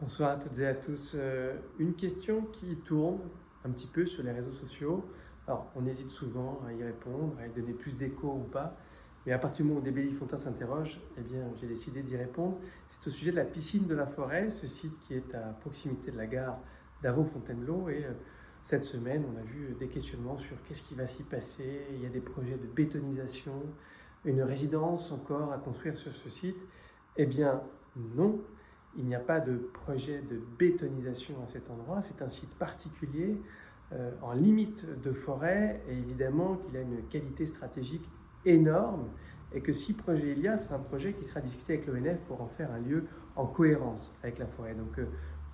Bonsoir à toutes et à tous. Une question qui tourne un petit peu sur les réseaux sociaux. Alors, on hésite souvent à y répondre, à y donner plus d'écho ou pas. Mais à partir du moment où Débéli Fontaine s'interroge, eh bien, j'ai décidé d'y répondre. C'est au sujet de la piscine de la Forêt, ce site qui est à proximité de la gare d'Avaux-Fontainebleau. Et cette semaine, on a vu des questionnements sur qu'est-ce qui va s'y passer. Il y a des projets de bétonisation, une résidence encore à construire sur ce site. Eh bien, non. Il n'y a pas de projet de bétonisation à cet endroit. C'est un site particulier, en limite de forêt, et évidemment qu'il a une qualité stratégique énorme, et que si projet il y a, c'est un projet qui sera discuté avec l'ONF pour en faire un lieu en cohérence avec la forêt. Donc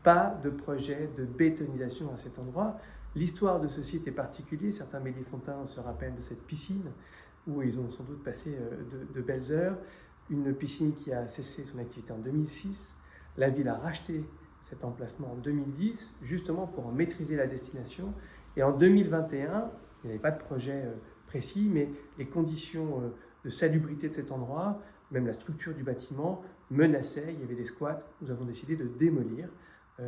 pas de projet de bétonisation à cet endroit. L'histoire de ce site est particulière. Certains Mélifontains se rappellent de cette piscine où ils ont sans doute passé de belles heures. Une piscine qui a cessé son activité en 2006. La ville a racheté cet emplacement en 2010, justement pour en maîtriser la destination. Et en 2021, il n'y avait pas de projet précis, mais les conditions de salubrité de cet endroit, même la structure du bâtiment, menaçaient. Il y avait des squats. Nous avons décidé de démolir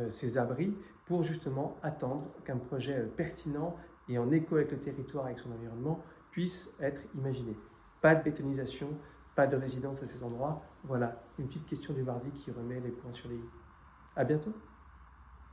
ces abris pour justement attendre qu'un projet pertinent et en écho avec le territoire, avec son environnement, puisse être imaginé. Pas de bétonisation, pas de résidence à ces endroits. Voilà, une petite question du mardi qui remet les points sur les i. À bientôt.